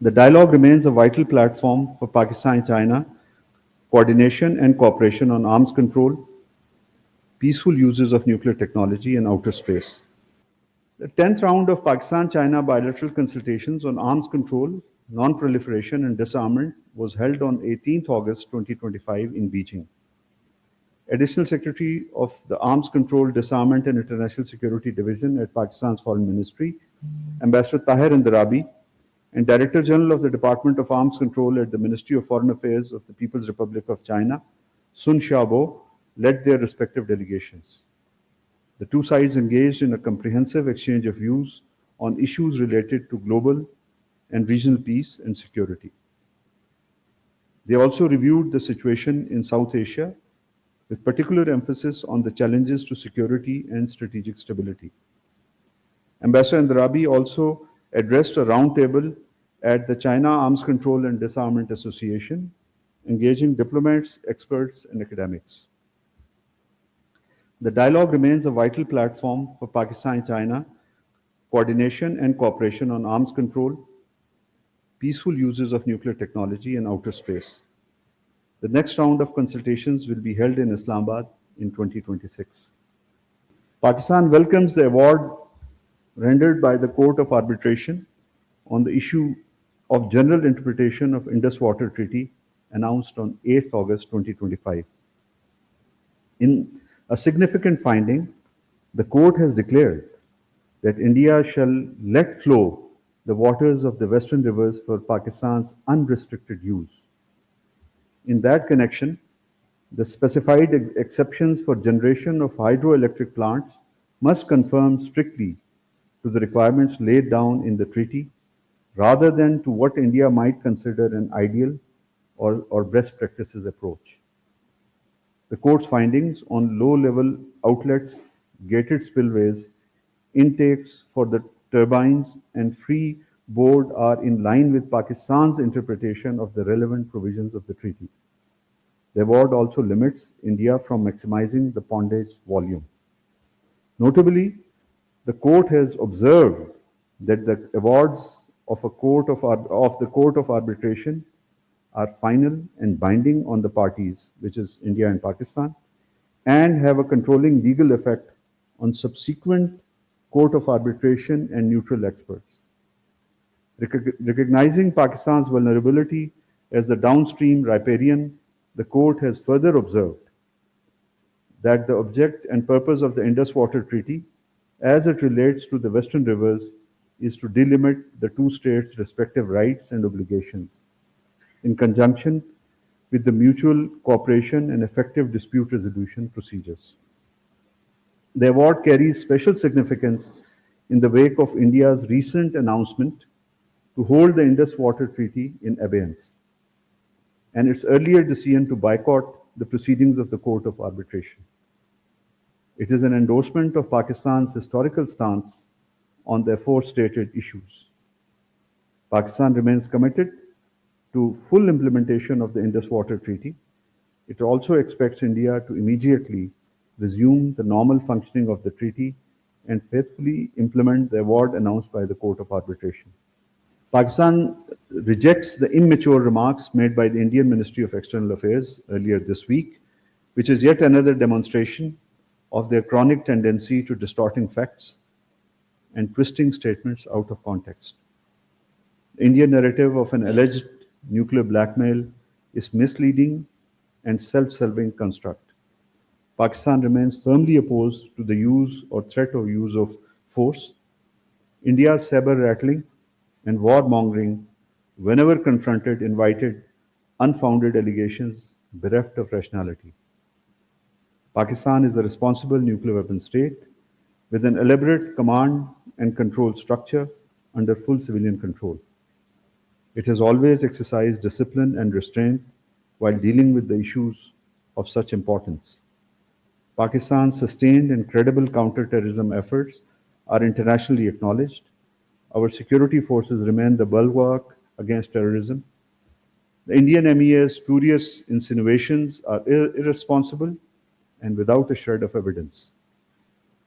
The dialogue remains a vital platform for Pakistan and China coordination and cooperation on arms control, peaceful uses of nuclear technology, and outer space. The 10th round of Pakistan China bilateral consultations on arms control, non proliferation, and disarmament was held on 18th August 2025 in Beijing. Additional Secretary of the Arms Control, Disarmament and International Security Division at Pakistan's Foreign Ministry, Ambassador Tahir Andarabi, and Director General of the Department of Arms Control at the Ministry of Foreign Affairs of the People's Republic of China, Sun Xiaobo, led their respective delegations. The two sides engaged in a comprehensive exchange of views on issues related to global and regional peace and security. They also reviewed the situation in South Asia, with particular emphasis on the challenges to security and strategic stability. Ambassador Andarabi also addressed a roundtable at the China Arms Control and Disarmament Association, engaging diplomats, experts, and academics. The dialogue remains a vital platform for Pakistan and China coordination and cooperation on arms control, peaceful uses of nuclear technology, and outer space. The next round of consultations will be held in Islamabad in 2026. Pakistan welcomes the award rendered by the Court of Arbitration on the issue of general interpretation of Indus Water Treaty announced on 8th August 2025. In a significant finding, the court has declared that India shall let flow the waters of the western rivers for Pakistan's unrestricted use. In that connection, the specified exceptions for generation of hydroelectric plants must conform strictly to the requirements laid down in the treaty rather than to what India might consider an ideal or best practices approach. The court's findings on low-level outlets, gated spillways, intakes for the turbines, and free board are in line with Pakistan's interpretation of the relevant provisions of the treaty. The award also limits India from maximizing the pondage volume. Notably, the court has observed that the awards of the Court of Arbitration are final and binding on the parties, which is India and Pakistan, and have a controlling legal effect on subsequent Court of Arbitration and neutral experts. Recognizing Pakistan's vulnerability as the downstream riparian, the court has further observed that the object and purpose of the Indus Water Treaty, as it relates to the western rivers, is to delimit the two states' respective rights and obligations in conjunction with the mutual cooperation and effective dispute resolution procedures. The award carries special significance in the wake of India's recent announcement to hold the Indus Water Treaty in abeyance and its earlier decision to boycott the proceedings of the Court of Arbitration. It is an endorsement of Pakistan's historical stance on the aforestated issues. Pakistan remains committed to full implementation of the Indus Water Treaty. It also expects India to immediately resume the normal functioning of the treaty and faithfully implement the award announced by the Court of Arbitration. Pakistan rejects the immature remarks made by the Indian Ministry of External Affairs earlier this week, which is yet another demonstration of their chronic tendency to distorting facts and twisting statements out of context. The Indian narrative of an alleged nuclear blackmail is misleading and self-serving construct. Pakistan remains firmly opposed to the use or threat of use of force. India's saber rattling and warmongering, whenever confronted, invited unfounded allegations bereft of rationality. Pakistan is a responsible nuclear weapon state with an elaborate command and control structure under full civilian control. It has always exercised discipline and restraint while dealing with the issues of such importance. Pakistan's sustained and credible counter-terrorism efforts are internationally acknowledged. Our security forces remain the bulwark against terrorism. The Indian MEA's spurious insinuations are irresponsible and without a shred of evidence.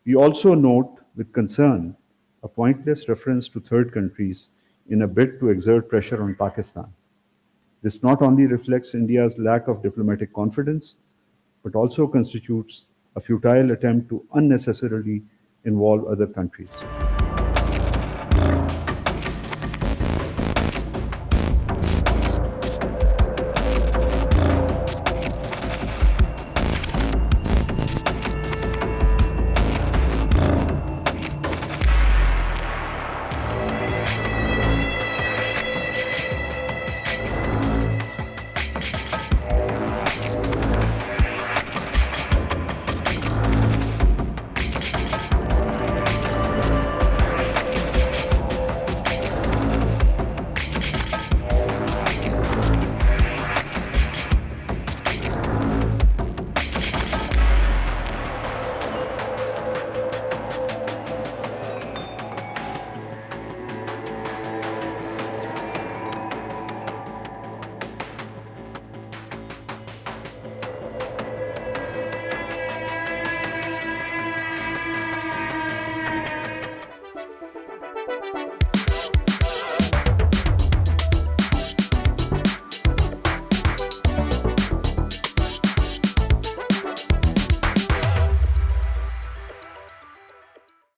We also note with concern a pointless reference to third countries in a bid to exert pressure on Pakistan. This not only reflects India's lack of diplomatic confidence, but also constitutes a futile attempt to unnecessarily involve other countries.